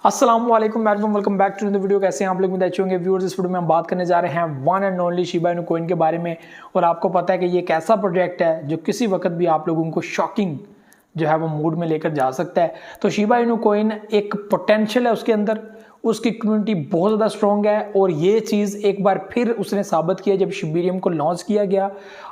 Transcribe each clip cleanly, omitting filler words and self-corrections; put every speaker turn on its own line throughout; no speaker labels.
अस्सलाम वालेकुम, welcome back to the video. कैसे हैं आप लोग? मुझे अच्छे होंगे व्यूअर्स। इस वीडियो में हम बात करने जा रहे हैं one and only Shiba Inu coin के बारे में। और आपको पता है कि ये एक ऐसा प्रोजेक्ट है जो किसी वक्त भी आप लोगों को शॉकिंग जो है वो मूड में लेकर जा सकता है। तो शिबा इनू कॉइन एक पोटेंशियल है उसके अंदर, उसकी कम्युनिटी बहुत ज़्यादा स्ट्रॉन्ग है। और ये चीज़ एक बार फिर उसने साबित किया जब शिबेरियम को लॉन्च किया गया।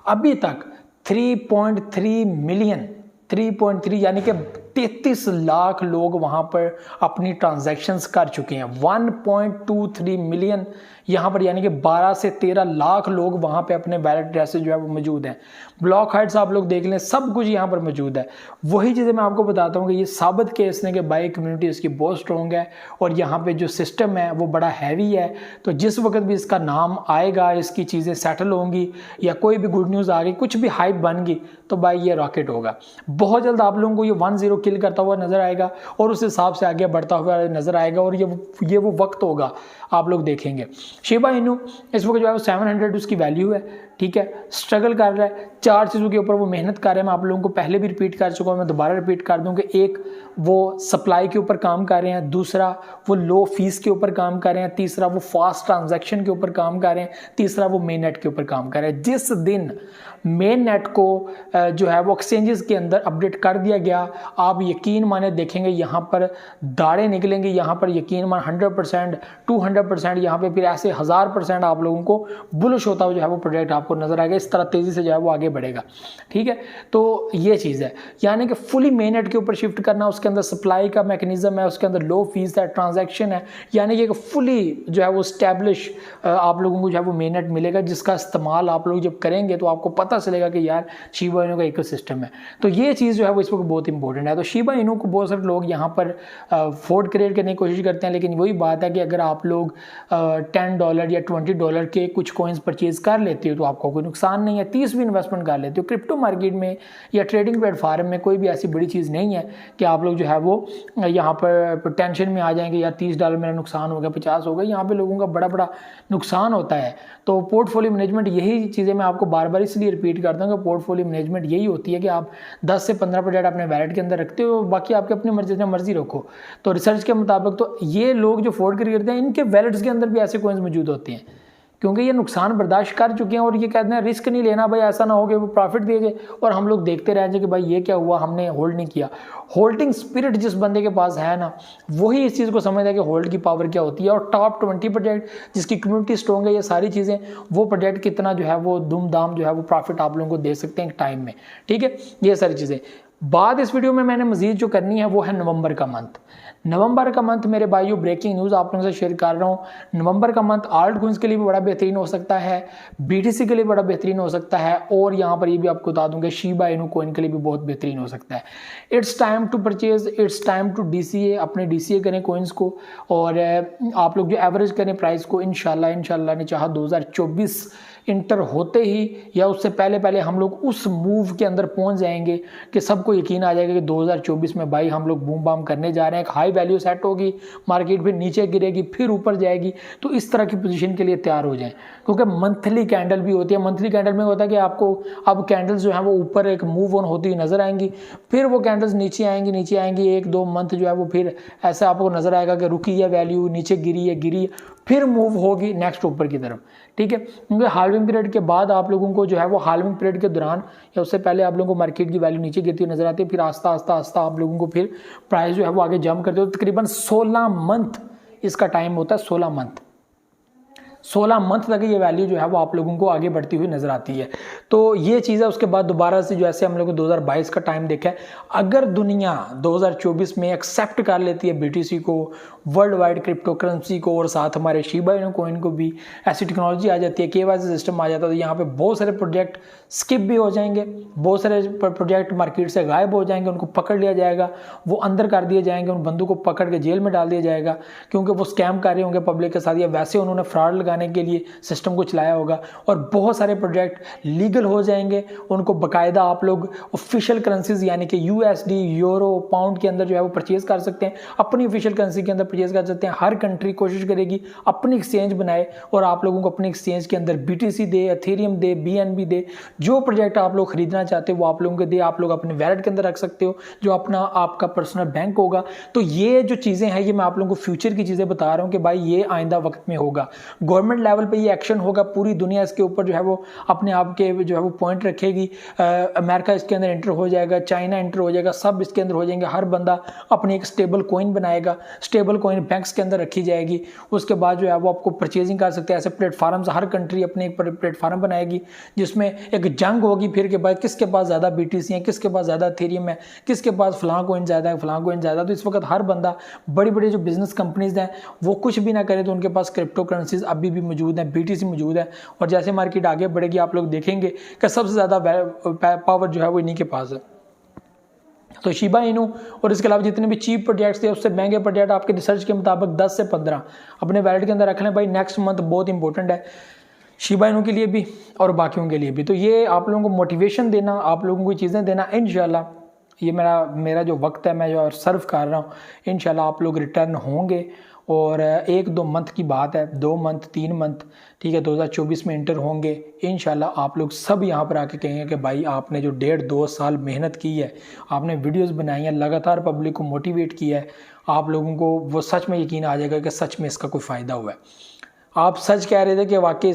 अभी तक 3.3 मिलियन 3.3 यानी कि 33 लाख लोग वहां पर अपनी ट्रांजैक्शंस कर चुके हैं। 1.23 मिलियन यहाँ पर यानी कि 12 से 13 लाख लोग वहां पे अपने वैलेट एड्रेसेस जो है वो मौजूद हैं। ब्लॉक हाइट्स आप लोग देख लें, सब कुछ यहाँ पर मौजूद है। वही चीज़ें मैं आपको बताता हूँ कि ये साबित किया इसने कि बाई कम्युनिटी इसकी बहुत स्ट्रॉन्ग है और यहाँ पे जो सिस्टम है वो बड़ा हैवी है। तो जिस वक्त भी इसका नाम आएगा, इसकी चीज़ें सेटल होंगी या कोई भी गुड न्यूज़ आ गई, कुछ भी हाइप बन गई, तो भाई ये रॉकेट होगा। बहुत जल्द आप लोगों को ये 1-0 किल करता हुआ नजर आएगा और उस हिसाब से आगे बढ़ता हुआ नजर आएगा। और ये वो वक्त होगा, आप लोग देखेंगे। शिबा इनू इस वक्त जो है 700 उसकी वैल्यू है, ठीक है। स्ट्रगल कर रहा है, 4 चीज़ों के ऊपर वो मेहनत कर रहे हैं। मैं आप लोगों को पहले भी रिपीट कर चुका हूँ, मैं दोबारा रिपीट कर दूं कि एक वो सप्लाई के ऊपर काम कर रहे हैं, दूसरा वो लो फीस के ऊपर काम कर रहे हैं, तीसरा वो फास्ट ट्रांजैक्शन के ऊपर काम कर रहे हैं, तीसरा वो मेन नेट के ऊपर काम कर रहे हैं। जिस दिन मेन नेट को जो है वो एक्सचेंजेस के अंदर अपडेट कर दिया गया, आप यकीन माने देखेंगे यहाँ पर दाड़े निकलेंगे, यहाँ पर यकीन मान 100%, 200% यहाँ पे फिर ऐसे 1000% आप लोगों को बुलिश होता हुआ जो है वो प्रोजेक्ट आपको नजर आएगा। इस तरह तेजी से जो है वो आगे बढ़ेगा, ठीक है। तो ये चीज़ है, यानी कि फुली मेन नेट के ऊपर शिफ्ट करना, उसके अंदर सप्लाई का मैकेनिज्म है, उसके अंदर लो फीस है, ट्रांजैक्शन है, यानी कि फुली जो है वो स्टैब्लिश आप लोगों को जो है वो मेन नेट मिलेगा, जिसका इस्तेमाल आप लोग जब करेंगे तो आपको पता चलेगा कि यार शिबा इनू का इकोसिस्टम है। तो ये चीज़ जो है वो इस वक्त बहुत इंपॉर्टेंट है। तो शिबा इनू को बहुत सारे लोग यहाँ पर फोर्ड क्रिएट करने की कोशिश करते हैं, लेकिन वही बात है कि अगर आप लोग $10 या $20 के कुछ कॉइन्स परचेज कर लेते हो तो आपको कोई नुकसान नहीं है। 30 भी इन्वेस्टमेंट कर लेते हो। क्रिप्टो मार्केट में या ट्रेडिंग प्लेटफॉर्म में कोई भी ऐसी बड़ी चीज़ नहीं है कि आप लोग जो है वो यहाँ पर टेंशन में आ जाएंगे या $30 मेरा नुकसान हो गया, 50 हो गया। यहाँ पे लोगों का बड़ा बड़ा नुकसान होता है। तो पोर्टफोलियो मैनेजमेंट, यही चीज़ें मैं आपको बार बार इसलिए रिपीट करता हूँ कि पोर्टफोलियो मैनेजमेंट यही होती है कि आप 10 से 15% अपने वैलेट के अंदर रखते हो, बाकी आपके अपनी मर्जी रखो। तो रिसर्च के मुताबिक तो ये लोग जो फोर्ड करते हैं, इनके वैलेट्स के अंदर भी ऐसे कॉइन्स मौजूद होते हैं, क्योंकि ये नुकसान बर्दाश्त कर चुके हैं और ये कहते हैं रिस्क नहीं लेना भाई, ऐसा ना हो कि वो प्रॉफिट दे जाए और हम लोग देखते रह जाए कि भाई ये क्या हुआ, हमने होल्ड नहीं किया। होल्डिंग स्पिरिट जिस बंदे के पास है ना, वही इस चीज़ को समझता है कि होल्ड की पावर क्या होती है। और टॉप 20 प्रोजेक्ट जिसकी कम्युनिटी स्ट्रॉन्ग है, ये सारी चीज़ें, वो प्रोजेक्ट कितना जो है वो धूमधाम जो है वो प्रॉफिट आप लोगों को दे सकते हैं टाइम में, ठीक है। ये सारी चीज़ें बाद इस वीडियो में मैंने मजीद जो करनी है वो है नवंबर का मंथ। नवंबर का मंथ मेरे भाइयों, ब्रेकिंग न्यूज़ आप लोगों से शेयर कर रहा हूँ। नवंबर का मंथ आल्ट कॉइन्स के लिए भी बड़ा बेहतरीन हो सकता है, बीटीसी के लिए बड़ा बेहतरीन हो सकता है, और यहाँ पर ये भी आपको बता दूंगा शिबा इनू कॉइन के लिए भी बहुत बेहतरीन हो सकता है। It's time to purchase, it's time to DCA, अपने डीसीए करें कॉइन्स को, और आप लोग जो एवरेज करें प्राइस को। इंशाल्लाह ने चाहा 2024 इंटर होते ही या उससे पहले हम लोग उस मूव के अंदर पहुंच जाएंगे कि सबको यकीन आ जाएगा कि 2024 में भाई हम लोग बूम बाम करने जा रहे हैं। एक हाई वैल्यू सेट होगी, मार्केट फिर नीचे गिरेगी, फिर ऊपर जाएगी। तो इस तरह की पोजीशन के लिए तैयार हो जाएं, क्योंकि मंथली कैंडल भी होती है। मंथली कैंडल में होता है कि आपको अब कैंडल्स जो है वो ऊपर एक मूव ऑन होती हुई नजर आएंगी, फिर वो कैंडल्स नीचे आएंगी 1-2 मंथ जो है वो फिर ऐसा आपको नजर आएगा कि रुकी है वैल्यू, नीचे गिरी है, फिर मूव होगी नेक्स्ट ऊपर की तरफ, ठीक है। क्योंकि हाल्विंग पीरियड के बाद आप लोगों को जो है वो हाल्विंग पीरियड के दौरान या उससे पहले आप लोगों को मार्केट की वैल्यू नीचे गिरती हुई नजर आती है, फिर आस्ता आप लोगों को फिर प्राइस जो है वो आगे जंप करते हो। तकरीबन 16 मंथ इसका टाइम होता है, 16 मंथ तक ये वैल्यू जो है वो आप लोगों को आगे बढ़ती हुई नजर आती है। तो ये चीज़ है। उसके बाद दोबारा से जो ऐसे हम लोग 2022 का टाइम देखा है, अगर दुनिया 2024 में एक्सेप्ट कर लेती है बीटीसी को, वर्ल्ड वाइड क्रिप्टो करेंसी को, और साथ हमारे शिबा इनू कॉइन को भी ऐसी टेक्नोलॉजी आ जाती है, केवाईसी सिस्टम आ जाता है, तो यहाँ पे बहुत सारे प्रोजेक्ट स्किप भी हो जाएंगे, बहुत सारे प्रोजेक्ट मार्केट से गायब हो जाएंगे, उनको पकड़ लिया जाएगा, वो अंदर कर दिए जाएंगे, उन बंदों को पकड़ के जेल में डाल दिया जाएगा, क्योंकि वो स्कैम कर रहे होंगे पब्लिक के साथ, या वैसे उन्होंने फ्रॉड लगाने के लिए सिस्टम को चलाया होगा, और बहुत सारे प्रोजेक्ट लीगल हो जाएंगे, उनको बाकायदा आप लोग ऑफिशियल करेंसीज यानी कि USD, यूरो, पाउंड के अंदर जो है वो परचेज कर सकते हैं, अपनी ऑफिशियल करेंसी के अंदर परचेज कर सकते हैं। हर कंट्री कोशिश करेगी अपनी एक्सचेंज बनाए और आप लोगों को अपनी एक्सचेंज के अंदर BTC दे, एथेरियम दे, BNB दे, जो प्रोजेक्ट आप लोग खरीदना चाहते हो वो आप लोगों को दे, आप लोग अपने वैलेट के अंदर रख सकते हो जो अपना आपका पर्सनल बैंक होगा। तो ये जो चीज़ें हैं ये मैं आप लोगों को फ्यूचर की चीज़ें बता रहा हूँ कि भाई ये आइंदा वक्त में होगा, गवर्नमेंट लेवल पे ये एक्शन होगा, पूरी दुनिया इसके ऊपर जो है वो अपने आप के जो है वो पॉइंट रखेगी। अमेरिका इसके अंदर एंटर हो जाएगा, चाइना एंटर हो जाएगा, सब इसके अंदर हो जाएंगे। हर बंदा अपनी एक स्टेबल कॉइन बनाएगा, स्टेबल कॉइन बैंक्स के अंदर रखी जाएगी, उसके बाद जो है वो आपको परचेजिंग कर सकते हैं। ऐसे प्लेटफार्म्स हर कंट्री अपने एक प्लेटफार्म बनाएगी जिसमें एक जंग होगी फिर के बाद किसके पास ज़्यादा BTC है, किसके पास ज़्यादा एथेरियम है, किसके पास फलां कॉइन ज़्यादा है, फलां कॉइन ज़्यादा। तो इस वक्त हर बंदा, बड़ी बड़ी जो बिजनेस कंपनीज हैं वो कुछ भी ना करे तो उनके पास क्रिप्टो करेंसीज अभी भी मौजूद हैं, BTC मौजूद है। और जैसे मार्केट आगे बढ़ेगी आप लोग देखेंगे कि सबसे ज़्यादा पावर जो है वो इन्हीं के पास है। तो शिबा इनू और इसके अलावा जितने भी चीप प्रोजेक्ट्स थे उससे महंगे प्रोजेक्ट आपके रिसर्च के मुताबिक 10 से 15 अपने वैलेट के अंदर रख लें भाई। नेक्स्ट मंथ बहुत इंपॉर्टेंट है शिबा इनू के लिए भी और बाकियों के लिए भी। तो ये आप लोगों को मोटिवेशन देना, आप लोगों को चीज़ें देना, इंशाल्लाह ये मेरा जो वक्त है मैं जो सर्व कर रहा हूँ, इंशाल्लाह आप लोग रिटर्न होंगे। और 1-2 मंथ की बात है, 2 मंथ 3 मंथ, ठीक है, 2024 में इंटर होंगे इंशाल्लाह। आप लोग सब यहाँ पर आके कहेंगे कि भाई आपने जो 1.5-2 साल मेहनत की है, आपने वीडियोस बनाई हैं, लगातार पब्लिक को मोटिवेट किया है, आप लोगों को वो सच में यकीन आ जाएगा कि सच में इसका कोई फ़ायदा हुआ है। आप सच कह रहे थे कि वाकई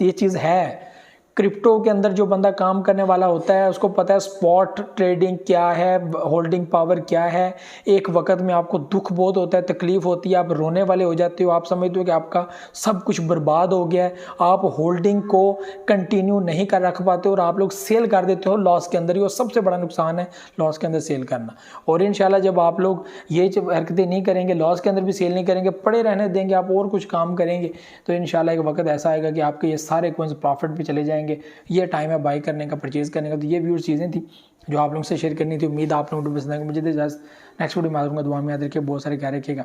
ये चीज़ है। क्रिप्टो के अंदर जो बंदा काम करने वाला होता है उसको पता है स्पॉट ट्रेडिंग क्या है, होल्डिंग पावर क्या है। एक वक्त में आपको दुख बहुत होता है, तकलीफ होती है, आप रोने वाले हो जाते हो, आप समझते हो कि आपका सब कुछ बर्बाद हो गया है, आप होल्डिंग को कंटिन्यू नहीं कर रख पाते और आप लोग सेल कर देते हो लॉस के अंदर ही। और सबसे बड़ा नुकसान है लॉस के अंदर सेल करना। और इंशाल्लाह जब आप लोग ये हरकतें नहीं करेंगे, लॉस के अंदर भी सेल नहीं करेंगे, पड़े रहने देंगे, आप और कुछ काम करेंगे, तो इंशाल्लाह एक वक्त ऐसा आएगा कि आपके ये सारे कॉइन्स प्रॉफिट पे चले जाएंगे। ये टाइम है बाई करने का, परचेज करने का। तो ये व्यूअर्स चीज़ें थी जो आप लोगों से शेयर करनी थी। उम्मीद आप लोगों को पसंद आएगी। मुझे नेक्स्ट वीडियो में आ दूँगा, दुआ में याद रखिए, बहुत सारे ख्याल रखिएगा।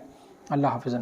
अल्लाह हाफिज़।